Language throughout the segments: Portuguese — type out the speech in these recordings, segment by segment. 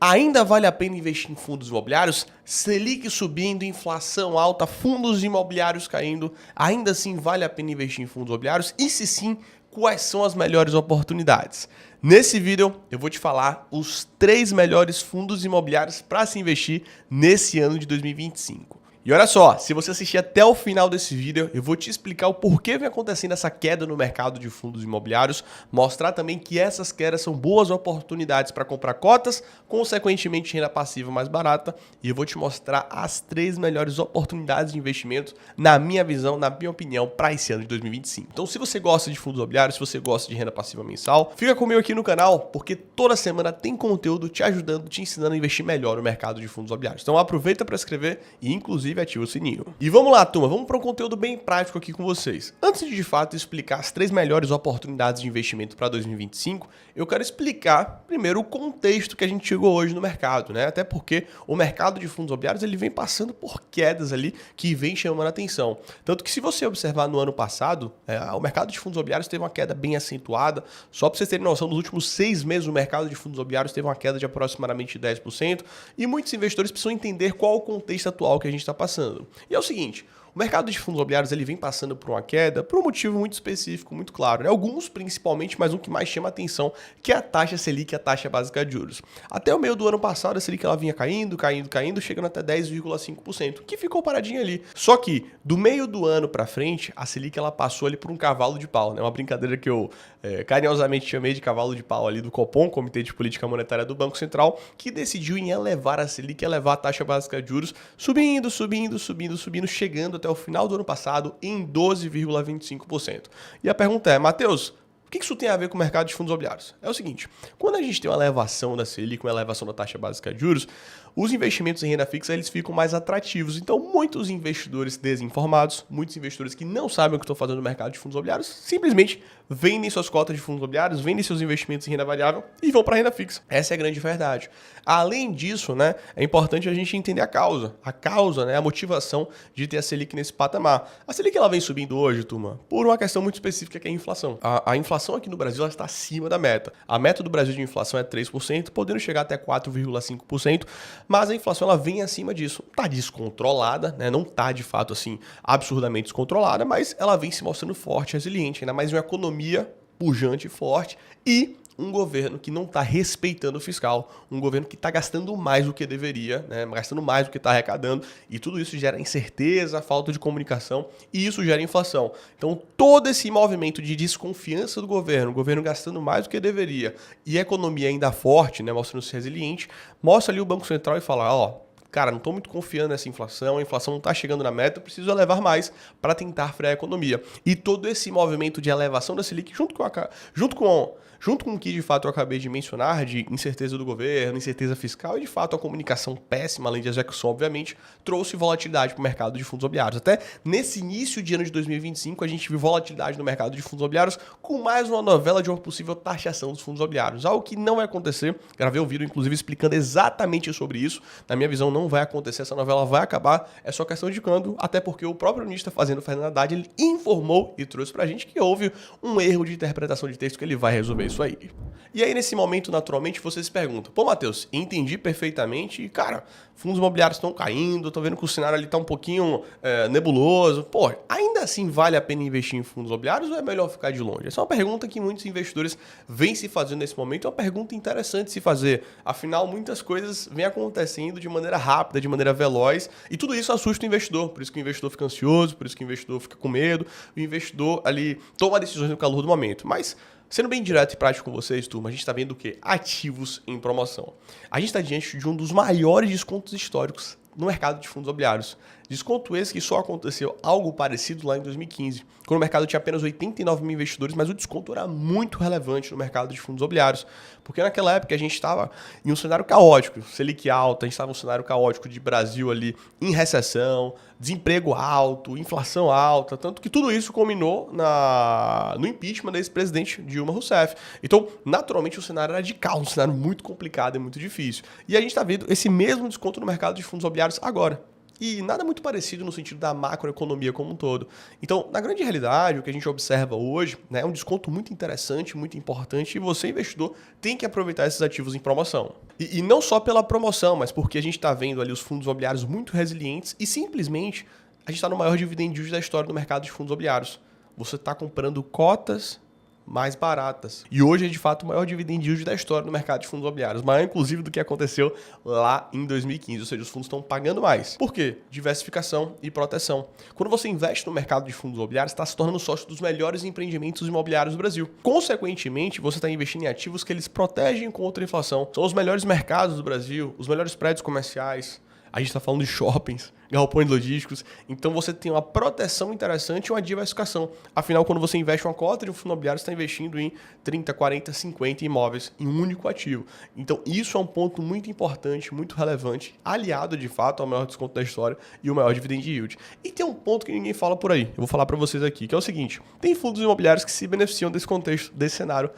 Ainda vale a pena investir em fundos imobiliários? Selic subindo, inflação alta, fundos imobiliários caindo, ainda assim vale a pena investir em fundos imobiliários? E se sim, quais são as melhores oportunidades? Nesse vídeo eu vou te falar os 3 melhores fundos imobiliários para se investir nesse ano de 2025. E olha só, se você assistir até o final desse vídeo, eu vou te explicar o porquê vem acontecendo essa queda no mercado de fundos imobiliários, mostrar também que essas quedas são boas oportunidades para comprar cotas, consequentemente renda passiva mais barata, e eu vou te mostrar as 3 melhores oportunidades de investimento, na minha visão, na minha opinião, para esse ano de 2025. Então, se você gosta de fundos imobiliários, se você gosta de renda passiva mensal, fica comigo aqui no canal, porque toda semana tem conteúdo te ajudando, te ensinando a investir melhor no mercado de fundos imobiliários. Então, aproveita para se inscrever e, inclusive, ativa o sininho. E vamos lá, turma, vamos para um conteúdo bem prático aqui com vocês. Antes de fato explicar as 3 melhores oportunidades de investimento para 2025, eu quero explicar primeiro o contexto que a gente chegou hoje no mercado, né? Até porque o mercado de fundos imobiliários ele vem passando por quedas ali que vem chamando a atenção. Tanto que se você observar no ano passado, o mercado de fundos imobiliários teve uma queda bem acentuada. Só para vocês terem noção, nos últimos 6 meses o mercado de fundos imobiliários teve uma queda de aproximadamente 10%, e muitos investidores precisam entender qual é o contexto atual que a gente está passando. E é o seguinte, o mercado de fundos imobiliários ele vem passando por uma queda por um motivo muito específico, muito claro, né? Alguns principalmente, mas um que mais chama a atenção, que é a taxa Selic, a taxa básica de juros. Até o meio do ano passado, a Selic ela vinha caindo, chegando até 10,5%, que ficou paradinha ali. Só que, do meio do ano para frente, a Selic ela passou ali por um cavalo de pau, né? Uma brincadeira que eu carinhosamente chamei de cavalo de pau ali do Copom, Comitê de Política Monetária do Banco Central, que decidiu em elevar a Selic, elevar a taxa básica de juros, subindo, chegando até o final do ano passado em 12,25%. E a pergunta é, Matheus, o que isso tem a ver com o mercado de fundos imobiliários? É o seguinte, quando a gente tem uma elevação da Selic, uma elevação da taxa básica de juros, os investimentos em renda fixa eles ficam mais atrativos. Então, muitos investidores desinformados, muitos investidores que não sabem o que estão fazendo no mercado de fundos imobiliários, simplesmente vendem suas cotas de fundos imobiliários, vendem seus investimentos em renda variável e vão para a renda fixa. Essa é a grande verdade. Além disso, né, é importante a gente entender a causa. A causa, né, a motivação de ter a Selic nesse patamar. A Selic ela vem subindo hoje, turma, por uma questão muito específica que é a inflação. A inflação aqui no Brasil ela está acima da meta. A meta do Brasil de inflação é 3%, podendo chegar até 4,5%, mas a inflação ela vem acima disso. Está descontrolada, né, não está de fato assim absurdamente descontrolada, mas ela vem se mostrando forte, resiliente, ainda mais em uma economia pujante e forte e um governo que não está respeitando o fiscal, um governo que está gastando mais do que deveria, né, gastando mais do que está arrecadando, e tudo isso gera incerteza, falta de comunicação, e isso gera inflação. Então, todo esse movimento de desconfiança do governo, o governo gastando mais do que deveria, e a economia ainda forte, né, mostrando-se resiliente, mostra ali o Banco Central e fala, ó, cara, não estou muito confiando nessa inflação, a inflação não está chegando na meta, eu preciso elevar mais para tentar frear a economia. E todo esse movimento de elevação da Selic, junto com o que de fato eu acabei de mencionar, de incerteza do governo, incerteza fiscal e de fato a comunicação péssima, além de execução, obviamente, trouxe volatilidade para o mercado de fundos imobiliários. Até nesse início de ano de 2025, a gente viu volatilidade no mercado de fundos imobiliários com mais uma novela de uma possível taxação dos fundos imobiliários. Algo que não vai acontecer. Gravei um vídeo, inclusive, explicando exatamente sobre isso. Na minha visão, não vai acontecer, essa novela vai acabar, é só questão de quando, até porque o próprio ministro fazendo Fernando Haddad, ele informou e trouxe pra gente que houve um erro de interpretação de texto que ele vai resolver isso aí. E aí, nesse momento, naturalmente, você se pergunta, pô, Matheus, entendi perfeitamente e, cara, fundos imobiliários estão caindo, tô vendo que o cenário ali tá um pouquinho nebuloso, pô, ainda assim vale a pena investir em fundos imobiliários ou é melhor ficar de longe? Essa é uma pergunta que muitos investidores vêm se fazendo nesse momento, é uma pergunta interessante de se fazer, afinal, muitas coisas vêm acontecendo de maneira rápida, de maneira veloz, e tudo isso assusta o investidor, por isso que o investidor fica ansioso, por isso que o investidor fica com medo, o investidor ali toma decisões no calor do momento, mas sendo bem direto e prático com vocês, turma, a gente está vendo o quê? Ativos em promoção. A gente está diante de um dos maiores descontos históricos no mercado de fundos imobiliários. Desconto esse que só aconteceu algo parecido lá em 2015, quando o mercado tinha apenas 89 mil investidores, mas o desconto era muito relevante no mercado de fundos imobiliários, porque naquela época a gente estava em um cenário caótico, Selic alta, a gente estava em um cenário caótico de Brasil ali em recessão, desemprego alto, inflação alta, tanto que tudo isso culminou no impeachment da ex-presidente Dilma Rousseff. Então, naturalmente, o cenário era de caos, um cenário muito complicado e muito difícil. E a gente está vendo esse mesmo desconto no mercado de fundos imobiliários agora. e nada muito parecido no sentido da macroeconomia como um todo. Então, na grande realidade, o que a gente observa hoje, né, é um desconto muito interessante, muito importante, e você, investidor, tem que aproveitar esses ativos em promoção. E não só pela promoção, mas porque a gente está vendo ali os fundos imobiliários muito resilientes e simplesmente a gente está no maior dividend yield da história do mercado de fundos imobiliários. Você está comprando cotas mais baratas. E hoje é de fato o maior dividend yield da história do mercado de fundos imobiliários, maior inclusive do que aconteceu lá em 2015, ou seja, os fundos estão pagando mais. Por quê? Diversificação e proteção. Quando você investe no mercado de fundos imobiliários, está se tornando sócio dos melhores empreendimentos imobiliários do Brasil. Consequentemente, você está investindo em ativos que eles protegem contra a inflação. São os melhores mercados do Brasil, os melhores prédios comerciais. A gente está falando de shoppings, galpões logísticos. Então você tem uma proteção interessante e uma diversificação. Afinal, quando você investe uma cota de um fundo imobiliário, você está investindo em 30, 40, 50 imóveis em um único ativo. Então isso é um ponto muito importante, muito relevante, aliado de fato ao maior desconto da história e o maior dividend yield. E tem um ponto que ninguém fala por aí. Eu vou falar para vocês aqui, que é o seguinte. Tem fundos imobiliários que se beneficiam desse contexto, desse cenário,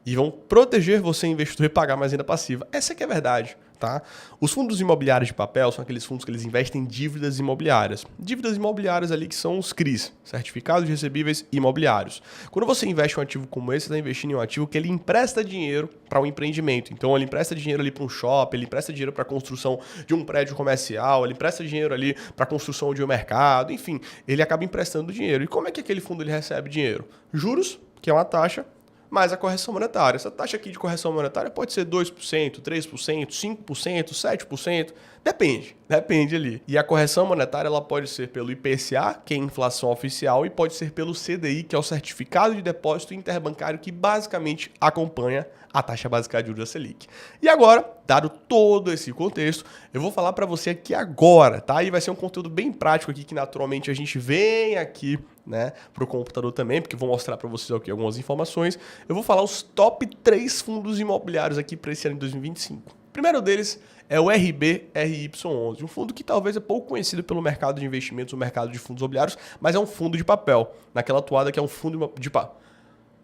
e vão proteger você, investidor, e pagar mais renda passiva. Essa que é a verdade. Tá? Os fundos imobiliários de papel são aqueles fundos que eles investem em dívidas imobiliárias. Dívidas imobiliárias ali que são os CRIs, Certificados de Recebíveis Imobiliários. Quando você investe em um ativo como esse, você está investindo em um ativo que ele empresta dinheiro para um empreendimento. Então ele empresta dinheiro ali para um shopping, ele empresta dinheiro para a construção de um prédio comercial, ele empresta dinheiro ali para a construção de um mercado, enfim, ele acaba emprestando dinheiro. E como é que aquele fundo ele recebe dinheiro? Juros, que é uma taxa, mais a correção monetária. Essa taxa aqui de correção monetária pode ser 2%, 3%, 5%, 7%, depende ali. E a correção monetária ela pode ser pelo IPCA, que é a inflação oficial, e pode ser pelo CDI, que é o Certificado de Depósito Interbancário, que basicamente acompanha a taxa básica de juros da Selic. E agora, dado todo esse contexto, eu vou falar para você aqui agora, tá? E vai ser um conteúdo bem prático aqui, que naturalmente a gente vem aqui, né, para o computador também, porque vou mostrar para vocês aqui algumas informações. Eu vou falar os top 3 fundos imobiliários aqui para esse ano de 2025. O primeiro deles é o RBRY11, um fundo que talvez é pouco conhecido pelo mercado de investimentos, o mercado de fundos imobiliários, mas é um fundo de papel, naquela toada que é um fundo de papel.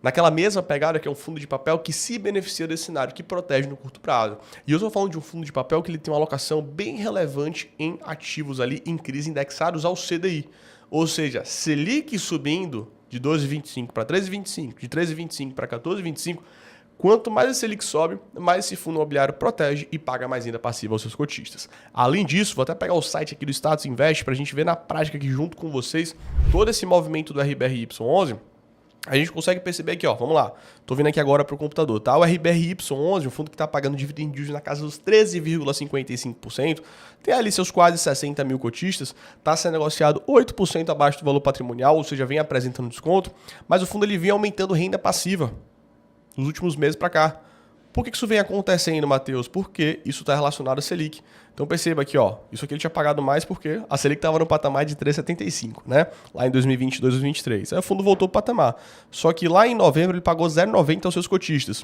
Naquela mesma pegada que é um fundo de papel que se beneficia desse cenário, que protege no curto prazo. E eu estou falando de um fundo de papel que ele tem uma alocação bem relevante em ativos ali em crise indexados ao CDI. Ou seja, Selic subindo de 12,25 para 13,25, de 13,25 para 14,25, quanto mais a Selic sobe, mais esse fundo imobiliário protege e paga mais renda passiva aos seus cotistas. Além disso, vou até pegar o site aqui do Status Invest para a gente ver na prática aqui junto com vocês todo esse movimento do RBRY11. A gente consegue perceber aqui, ó, vamos lá. Tô vindo aqui agora para o computador, tá? O RBRY11, um fundo que está pagando dividend yield na casa dos 13,55%, tem ali seus quase 60 mil cotistas, está sendo negociado 8% abaixo do valor patrimonial, ou seja, vem apresentando desconto, mas o fundo ele vem aumentando renda passiva nos últimos meses para cá. Por que isso vem acontecendo, Matheus? Porque isso está relacionado à Selic. Então perceba aqui, ó, isso aqui ele tinha pagado mais porque a Selic estava no patamar de 3,75, né? Lá em 2022, 2023. Aí o fundo voltou para o patamar. Só que lá em novembro ele pagou 0,90 aos seus cotistas.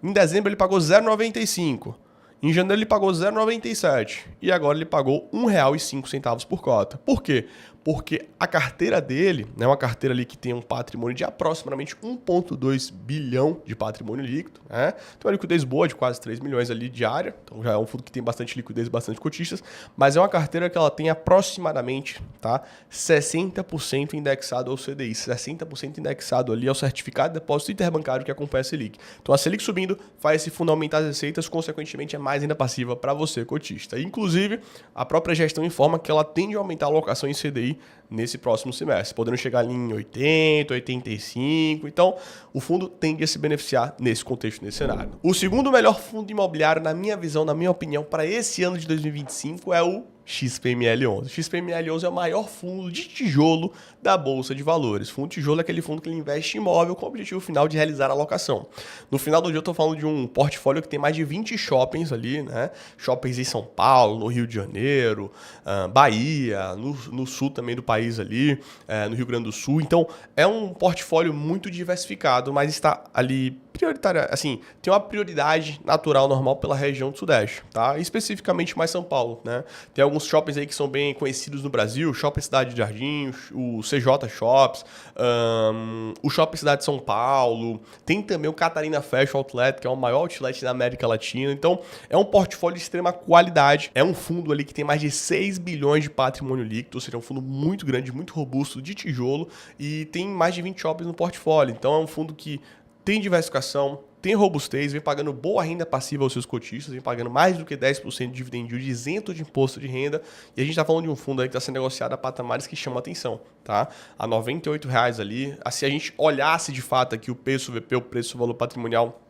Em dezembro ele pagou 0,95. Em janeiro ele pagou 0,97. E agora ele pagou R$ 1,05 por cota. Por quê? Porque a carteira dele, né, uma carteira ali que tem um patrimônio de aproximadamente 1,2 bilhão de patrimônio líquido, né? Tem uma liquidez boa de quase 3 milhões ali diária, então já é um fundo que tem bastante liquidez, bastante cotistas, mas é uma carteira que ela tem aproximadamente, tá, 60% indexado ao CDI, 60% indexado ali ao Certificado de Depósito Interbancário que acompanha a Selic. Então a Selic subindo faz esse fundo aumentar as receitas, consequentemente é mais renda passiva para você, cotista. Inclusive, a própria gestão informa que ela tende a aumentar a alocação em CDI nesse próximo semestre, podendo chegar ali em 80, 85. Então, o fundo tende a se beneficiar nesse contexto, nesse cenário. O segundo melhor fundo imobiliário, na minha visão, na minha opinião, para esse ano de 2025 é o XPML11. O XPML11 é o maior fundo de tijolo da Bolsa de Valores. Fundo de tijolo é aquele fundo que ele investe em imóvel com o objetivo final de realizar a alocação. No final do dia eu estou falando de um portfólio que tem mais de 20 shoppings ali, né? Shoppings em São Paulo, no Rio de Janeiro, Bahia, no sul também do país ali, no Rio Grande do Sul. Então é um portfólio muito diversificado, mas está ali prioritária, assim, tem uma prioridade natural normal pela região do Sudeste, tá? Especificamente mais São Paulo, né? Tem alguns shoppings aí que são bem conhecidos no Brasil, Shopping Cidade de Jardim, o CJ Shops, o Shopping Cidade de São Paulo, tem também o Catarina Fashion Outlet, que é o maior outlet da América Latina. Então, é um portfólio de extrema qualidade, é um fundo ali que tem mais de 6 bilhões de patrimônio líquido, ou seja, é um fundo muito grande, muito robusto, de tijolo, e tem mais de 20 shoppings no portfólio. Então, é um fundo que tem diversificação, tem robustez, vem pagando boa renda passiva aos seus cotistas, vem pagando mais do que 10% de dividend yield isento de imposto de renda. E a gente está falando de um fundo aí que está sendo negociado a patamares que chamam atenção, tá? A R$ 98 ali. Se a gente olhasse de fato aqui o preço VP, o preço valor patrimonial,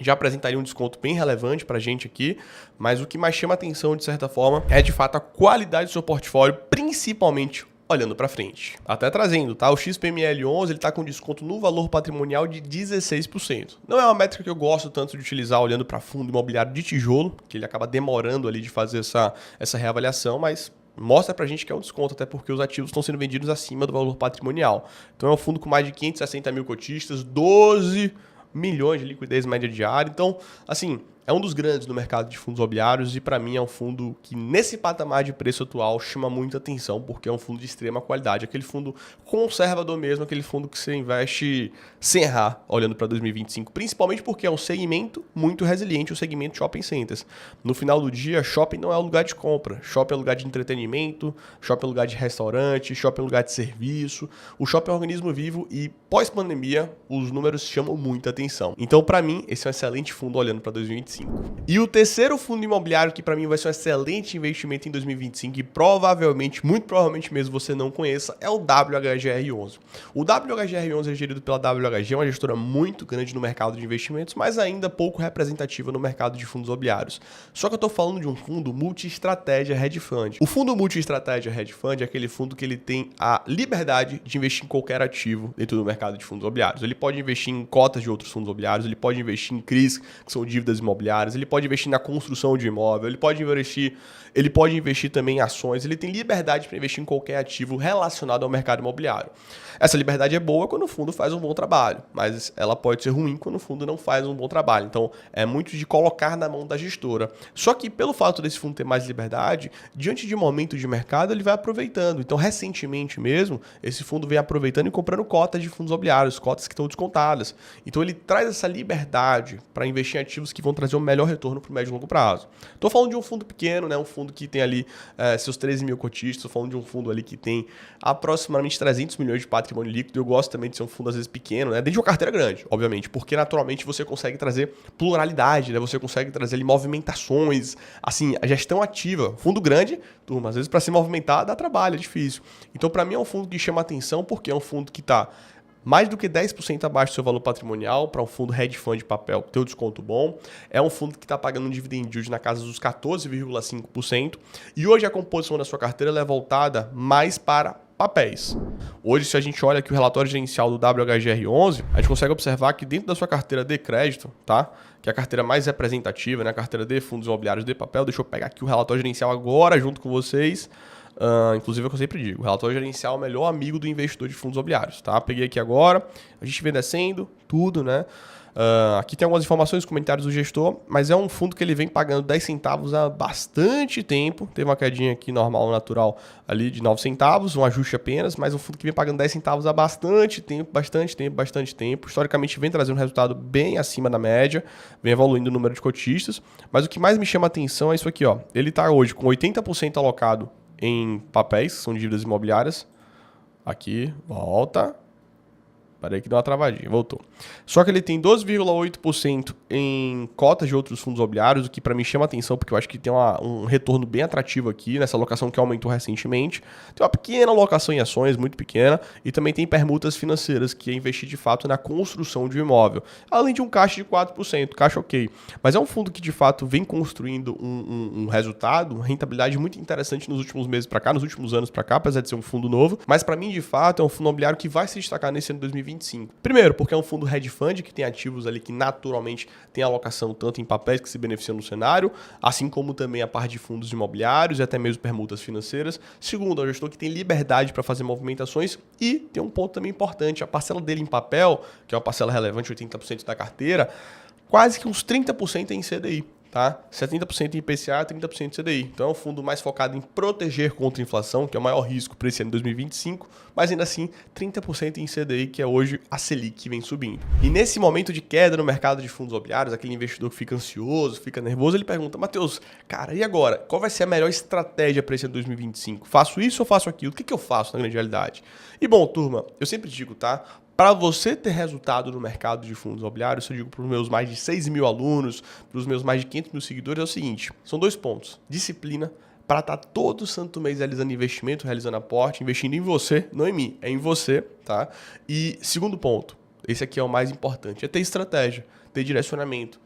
já apresentaria um desconto bem relevante para a gente aqui, mas o que mais chama atenção, de certa forma, é de fato a qualidade do seu portfólio, principalmente olhando para frente. Até trazendo, tá? O XPML11 ele tá com desconto no valor patrimonial de 16%. Não é uma métrica que eu gosto tanto de utilizar olhando para fundo imobiliário de tijolo, que ele acaba demorando ali de fazer essa reavaliação, mas mostra pra gente que é um desconto, até porque os ativos estão sendo vendidos acima do valor patrimonial. Então é um fundo com mais de 560 mil cotistas, 12 milhões de liquidez média diária. Então, assim, é um dos grandes no mercado de fundos imobiliários e para mim é um fundo que nesse patamar de preço atual chama muita atenção, porque é um fundo de extrema qualidade, aquele fundo conservador mesmo, aquele fundo que você investe sem errar olhando para 2025, principalmente porque é um segmento muito resiliente, o segmento shopping centers. No final do dia, shopping não é o lugar de compra, shopping é lugar de entretenimento, shopping é lugar de restaurante, shopping é lugar de serviço, o shopping é um organismo vivo e pós-pandemia os números chamam muita atenção. Então, para mim, esse é um excelente fundo olhando para 2025. E o terceiro fundo imobiliário que para mim vai ser um excelente investimento em 2025 e provavelmente, muito provavelmente mesmo você não conheça, é o WHGR11. O WHGR11 é gerido pela WHG, uma gestora muito grande no mercado de investimentos, mas ainda pouco representativa no mercado de fundos imobiliários. Só que eu estou falando de um fundo multi-estratégia hedge fund. O fundo multi-estratégia hedge fund é aquele fundo que ele tem a liberdade de investir em qualquer ativo dentro do mercado de fundos imobiliários. Ele pode investir em cotas de outros fundos imobiliários, ele pode investir em CRIs, que são dívidas imobiliárias, ele pode investir na construção de imóvel, ele pode investir também em ações, ele tem liberdade para investir em qualquer ativo relacionado ao mercado imobiliário. Essa liberdade é boa quando o fundo faz um bom trabalho, mas ela pode ser ruim quando o fundo não faz um bom trabalho. Então, é muito de colocar na mão da gestora. Só que pelo fato desse fundo ter mais liberdade, diante de momentos de mercado, ele vai aproveitando. Então, recentemente mesmo, esse fundo vem aproveitando e comprando cotas de fundos imobiliários, cotas que estão descontadas. Então, ele traz essa liberdade para investir em ativos que vão trazer um melhor retorno para o médio e longo prazo. Estou falando de um fundo pequeno, né? Um fundo que tem ali seus 13 mil cotistas, estou falando de um fundo ali que tem aproximadamente 300 milhões de patrimônio líquido. Eu gosto também de ser um fundo às vezes pequeno, né? Dentro de uma carteira grande, obviamente, porque naturalmente você consegue trazer pluralidade, né? Você consegue trazer ali movimentações, assim, a gestão ativa. Fundo grande, turma, às vezes para se movimentar dá trabalho, é difícil. Então, para mim é um fundo que chama atenção porque é um fundo que está mais do que 10% abaixo do seu valor patrimonial para um fundo hedge fund de papel, tem um desconto bom. É um fundo que está pagando um dividend yield na casa dos 14,5%. E hoje a composição da sua carteira é voltada mais para papéis. Hoje, se a gente olha aqui o relatório gerencial do WHGR11, a gente consegue observar que dentro da sua carteira de crédito, tá? Que é a carteira mais representativa, né? A carteira de fundos imobiliários de papel. Deixa eu pegar aqui o relatório gerencial agora junto com vocês. Inclusive é o que eu sempre digo, o relatório gerencial é o melhor amigo do investidor de fundos imobiliários, tá? Peguei aqui agora, a gente vem descendo, tudo, né? Aqui tem algumas informações, comentários do gestor, mas é um fundo que ele vem pagando 10 centavos há bastante tempo. Teve uma quedinha aqui normal, natural, ali de 9 centavos, um ajuste apenas, mas um fundo que vem pagando 10 centavos há bastante tempo. Historicamente vem trazendo um resultado bem acima da média, vem evoluindo o número de cotistas, mas o que mais me chama a atenção é isso aqui, ó. Ele está hoje com 80% alocado em papéis, que são dívidas imobiliárias. Aqui, volta. Parei que deu uma travadinha, voltou. Só que ele tem 12,8% em cotas de outros fundos imobiliários, o que para mim chama atenção, porque eu acho que tem um retorno bem atrativo aqui, nessa alocação que aumentou recentemente. Tem uma pequena alocação em ações, muito pequena, e também tem permutas financeiras, que é investir de fato na construção de um imóvel. Além de um caixa de 4%, caixa ok. Mas é um fundo que de fato vem construindo um resultado, uma rentabilidade muito interessante nos últimos meses para cá, nos últimos anos para cá, apesar de ser um fundo novo. Mas para mim, de fato, é um fundo imobiliário que vai se destacar nesse ano 2025. 2025. Primeiro, porque é um fundo hedge fund que tem ativos ali que naturalmente tem alocação tanto em papéis que se beneficiam no cenário, assim como também a parte de fundos imobiliários e até mesmo permutas financeiras. Segundo, é um gestor que tem liberdade para fazer movimentações e tem um ponto também importante, a parcela dele em papel, que é uma parcela relevante, 80% da carteira, quase que uns 30% é em CDI. Tá? 70% em IPCA, 30% em CDI. Então é um fundo mais focado em proteger contra a inflação, que é o maior risco para esse ano de 2025, mas ainda assim 30% em CDI, que é hoje a Selic que vem subindo. E nesse momento de queda no mercado de fundos imobiliários, aquele investidor que fica ansioso, fica nervoso, ele pergunta: Matheus, cara, e agora? Qual vai ser a melhor estratégia para esse ano de 2025? Faço isso ou faço aquilo? O que eu faço na grande realidade? E bom, turma, eu sempre digo, tá? Para você ter resultado no mercado de fundos imobiliários, eu digo para os meus mais de 6 mil alunos, para os meus mais de 500 mil seguidores, é o seguinte: são 2 pontos. Disciplina, para estar todo santo mês realizando investimento, realizando aporte, investindo em você, não em mim, é em você, tá? E segundo ponto, esse aqui é o mais importante, é ter estratégia, ter direcionamento.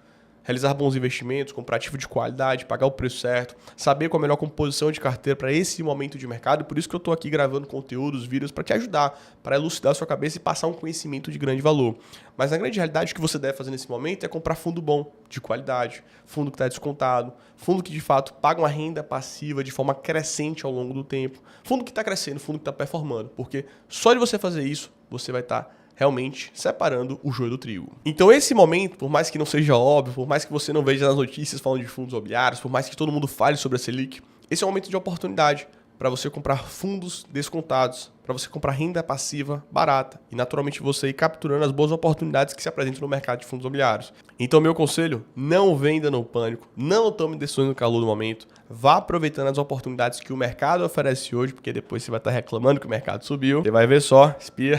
Realizar bons investimentos, comprar ativo de qualidade, pagar o preço certo, saber qual a melhor composição de carteira para esse momento de mercado. Por isso que eu estou aqui gravando conteúdos, vídeos para te ajudar, para elucidar a sua cabeça e passar um conhecimento de grande valor. Mas na grande realidade, o que você deve fazer nesse momento é comprar fundo bom, de qualidade, fundo que está descontado, fundo que de fato paga uma renda passiva de forma crescente ao longo do tempo, fundo que está crescendo, fundo que está performando. Porque só de você fazer isso, você vai estar realmente separando o joio do trigo. Então esse momento, por mais que não seja óbvio, por mais que você não veja nas notícias falando de fundos imobiliários, por mais que todo mundo fale sobre a Selic, esse é um momento de oportunidade para você comprar fundos descontados, para você comprar renda passiva barata e naturalmente você ir capturando as boas oportunidades que se apresentam no mercado de fundos imobiliários. Então meu conselho, não venda no pânico, não tome decisões no calor do momento, vá aproveitando as oportunidades que o mercado oferece hoje, porque depois você vai estar reclamando que o mercado subiu, você vai ver só, espia.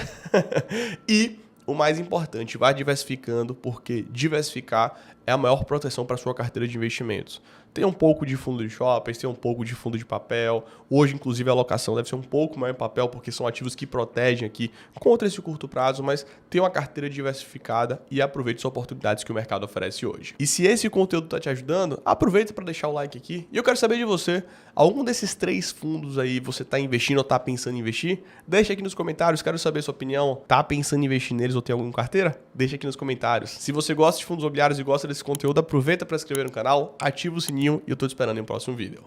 E o mais importante, vá diversificando, porque diversificar é a maior proteção para a sua carteira de investimentos. Tem um pouco de fundo de shoppings, tem um pouco de fundo de papel. Hoje, inclusive, a alocação deve ser um pouco maior em papel, porque são ativos que protegem aqui contra esse curto prazo, mas tem uma carteira diversificada e aproveite as oportunidades que o mercado oferece hoje. E se esse conteúdo está te ajudando, aproveita para deixar o like aqui. E eu quero saber de você, algum desses 3 fundos aí você está investindo ou está pensando em investir? Deixa aqui nos comentários, quero saber a sua opinião. Tá pensando em investir neles ou tem alguma carteira? Deixa aqui nos comentários. Se você gosta de fundos imobiliários e gosta desse conteúdo, aproveita para se inscrever no canal, ativa o sininho e eu tô te esperando em um próximo vídeo.